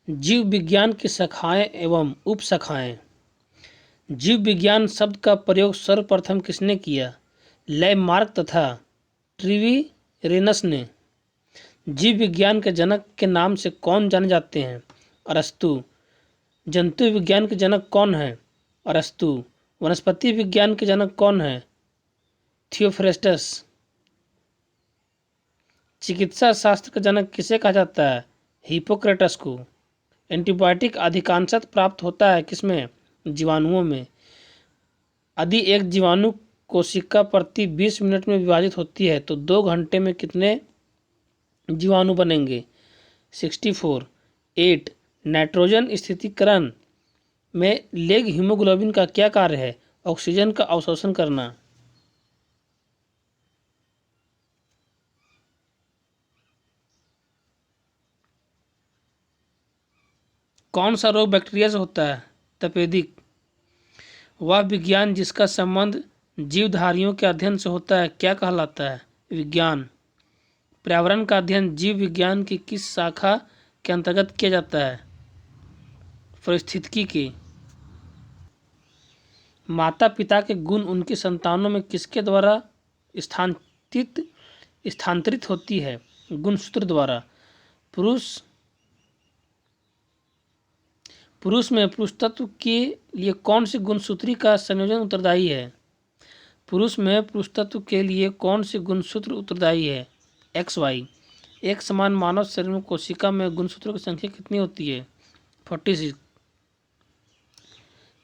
जीव विज्ञान की शाखाएं एवं उपशाखाएं। जीव विज्ञान शब्द का प्रयोग सर्वप्रथम किसने किया? लैमार्क तथा ट्रिवीरेनस ने। जीव विज्ञान के जनक के नाम से कौन जाने जाते हैं? अरस्तु। जंतु विज्ञान के जनक कौन है? अरस्तु। वनस्पति विज्ञान के जनक कौन है? थियोफ्रेस्टस। चिकित्सा शास्त्र का जनक किसे कहा जाता है? हिप्पोक्रेटस को। एंटीबायोटिक अधिकांशतः प्राप्त होता है किसमें? जीवाणुओं में। यदि एक जीवाणु कोशिका प्रति 20 मिनट में विभाजित होती है तो 2 घंटे में कितने जीवाणु बनेंगे? 64। 8। नाइट्रोजन स्थिरीकरण में लेग हीमोग्लोबिन का क्या कार्य है? ऑक्सीजन का अवशोषण करना। कौन सा रोग बैक्टीरिया से होता है? तपेदिक। वह विज्ञान जिसका संबंध जीवधारियों के अध्ययन से होता है क्या कहलाता है? विज्ञान। पर्यावरण का अध्ययन जीव विज्ञान की किस शाखा के अंतर्गत किया जाता है? पारिस्थितिकी के। माता पिता के गुण उनकी संतानों में किसके द्वारा स्थानांतरित होती है? गुणसूत्र द्वारा। पुरुष में पुरुषत्व के लिए कौन सी गुणसूत्री का संयोजन उत्तरदायी है? पुरुष में पुरुषत्व के लिए कौन सी गुणसूत्र उत्तरदायी है? XY। एक समान मानव शरीर में कोशिका में गुणसूत्रों की संख्या कितनी होती है? 46।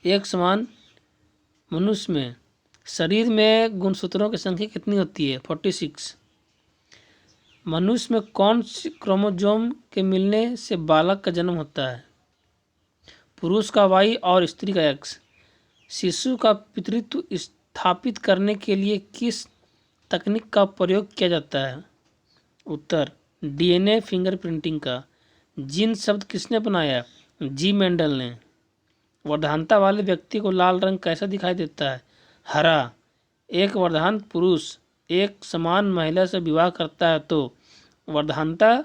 एक समान मनुष्य में शरीर में गुणसूत्रों की संख्या कितनी होती है? 46। मनुष्य में कौन सी क्रोमोसोम के मिलने से बालक का जन्म होता है? पुरुष का Y और स्त्री का X। शिशु का पितृत्व स्थापित करने के लिए किस तकनीक का प्रयोग किया जाता है? उत्तर DNA फिंगरप्रिंटिंग का। जीन शब्द किसने बनाया? जी मेंडल ने। वर्धानता वाले व्यक्ति को लाल रंग कैसा दिखाई देता है? हरा। एक वर्धांत पुरुष एक समान महिला से विवाह करता है तो वर्धानता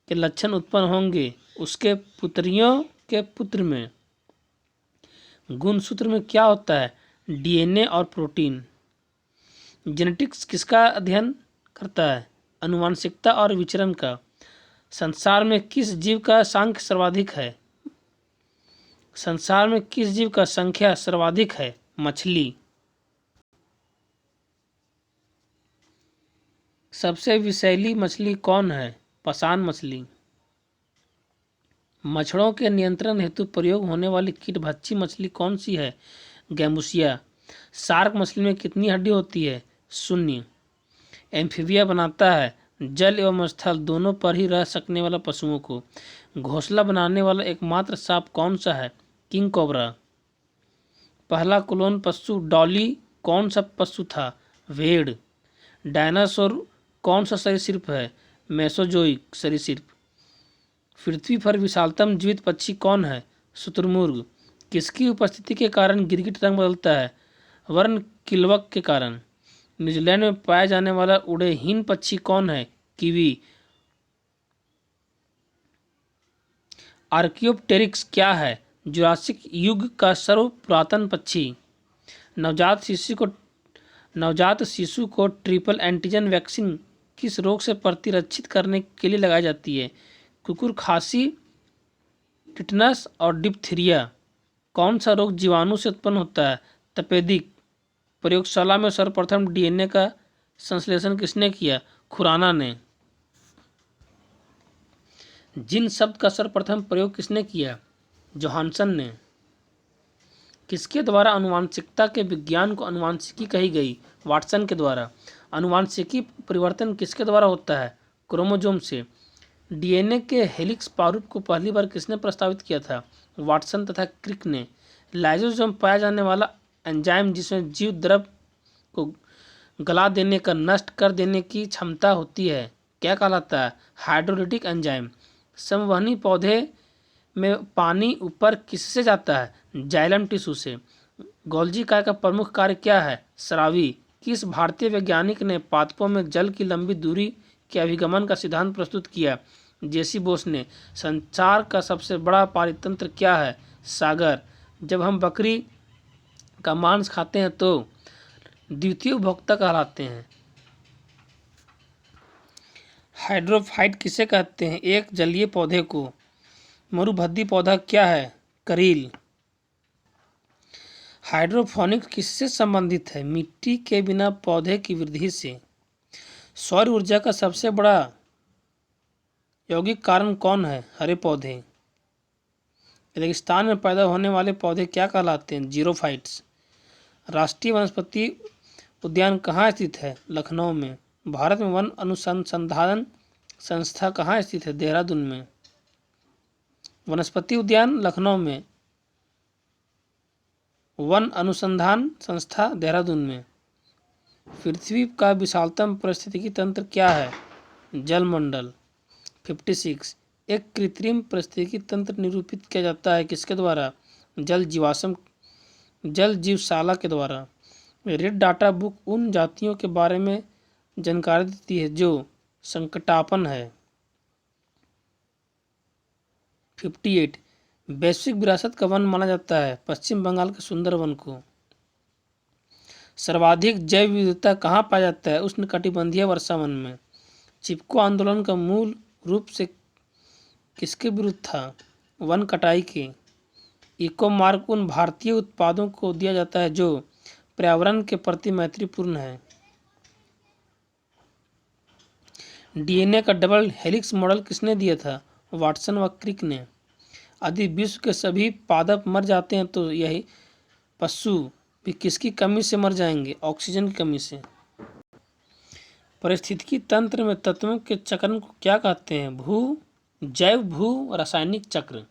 के लक्षण उत्पन्न होंगे उसके पुत्रियों के पुत्र में। गुणसूत्र में क्या होता है? DNA और प्रोटीन। जेनेटिक्स किसका अध्ययन करता है? आनुवंशिकता और विचरण का। संसार में किस जीव का सांख्य सर्वाधिक है? संसार में किस जीव का संख्या सर्वाधिक है? मछली। सबसे विषैली मछली कौन है? पाषाण मछली। मच्छरों के नियंत्रण हेतु प्रयोग होने वाली कीटभक्षी मछली कौन सी है? गैम्बुसिया। शार्क मछली में कितनी हड्डी होती है? 0। एम्फीबिया बनाता है जल एवं स्थल दोनों पर ही रह सकने वाला पशुओं को। घोंसला बनाने वाला एकमात्र सांप कौन सा है? King cobra. पहला क्लोन पशु डॉली कौन सा पशु था? भेड़। डायनासोर कौन सा सरीसृप है? मेसोजोइक सरीसृप। पृथ्वी पर विशालतम जीवित पक्षी कौन है? शुतुरमुर्ग। किसकी उपस्थिति के कारण गिरगिट रंग बदलता है? वर्ण किल्वक के कारण। न्यूजीलैंड में पाया जाने वाला उड़ेहीन पक्षी कौन है? कीवी। आर्कियोप्टेरिक्स क्या है? जुरासिक युग का सर्व पुरातन पक्षी। नवजात शिशु को ट्रिपल एंटीजन वैक्सीन किस रोग से प्रतिरक्षित करने के लिए लगाई जाती है? कुकुर खांसी, टिटनस और डिप्थीरिया। कौन सा रोग जीवाणु से उत्पन्न होता है? तपेदिक। प्रयोगशाला में सर्वप्रथम DNA का संश्लेषण किसने किया? खुराना ने। जीन शब्द का सर्वप्रथम प्रयोग किसने किया? जोहानसन ने। किसके द्वारा आनुवंशिकता के विज्ञान को आनुवंशिकी कही गई? वाटसन के द्वारा। आनुवंशिकी परिवर्तन किसके द्वारा होता है? क्रोमोसोम से। DNA के हेलिक्स प्रारूप को पहली बार किसने प्रस्तावित किया था? वाटसन तथा क्रिक ने। लाइसोसोम पाया जाने वाला एंजाइम जिसमें जीव द्रव को गला देने का नष्ट कर देने की क्षमता होती है क्या कहलाता है? Hydrolytic enzyme. संवहनी पौधे में पानी ऊपर किससे जाता है? जाइलम टिश्यू से। गोल्जी काय का प्रमुख कार्य क्या है? स्रावी। किस भारतीय वैज्ञानिक ने पादपों में जल की लंबी दूरी के अभिगमन का सिद्धांत प्रस्तुत किया? जेसी बोस ने। संसार का सबसे बड़ा पारितंत्र क्या है? सागर। जब हम बकरी का मांस खाते हैं तो द्वितीय उपभोक्ता कहलाते हैं। हाइड्रोफाइट किसे कहते हैं? एक जलीय पौधे को। मरुभद्दी पौधा क्या है? करील। हाइड्रोपोनिक्स किससे संबंधित है? मिट्टी के बिना पौधे की वृद्धि से। सौर ऊर्जा का सबसे बड़ा यौगिक कारण कौन है? हरे पौधे। रेगिस्तान में पैदा होने वाले पौधे क्या कहलाते हैं? जीरोफाइट्स। राष्ट्रीय वनस्पति उद्यान कहाँ स्थित है? लखनऊ में। भारत में वन अनुसंधान संस्था कहाँ स्थित है? देहरादून में। वनस्पति उद्यान लखनऊ में, वन अनुसंधान संस्था देहरादून में। पृथ्वी का विशालतम पारिस्थितिकी तंत्र क्या है? जलमंडल। 56। एक कृत्रिम पारिस्थितिकी तंत्र निरूपित किया जाता है किसके द्वारा? जल जीवशाला के द्वारा। रेड डाटा बुक उन जातियों के बारे में जानकारी देती है जो संकटापन्न है। 58। वैश्विक विरासत का वन माना जाता है पश्चिम बंगाल के सुंदरवन को। सर्वाधिक जैव विविधता कहाँ पाया जाता है? उष्णकटिबंधीय वर्षावन में। चिपको आंदोलन का मूल रूप से किसके विरुद्ध था? वन कटाई के। इको मार्क उन भारतीय उत्पादों को दिया जाता है जो पर्यावरण के प्रति मैत्रीपूर्ण है। डीएनए का डबल हेलिक्स मॉडल किसने दिया था? वाटसन व क्रिक ने। यदि विश्व के सभी पादप मर जाते हैं तो यही पशु भी किसकी कमी से मर जाएंगे? ऑक्सीजन की कमी से। पारिस्थितिकी तंत्र में तत्वों के चक्र को क्या कहते हैं? जैव भू रासायनिक चक्र।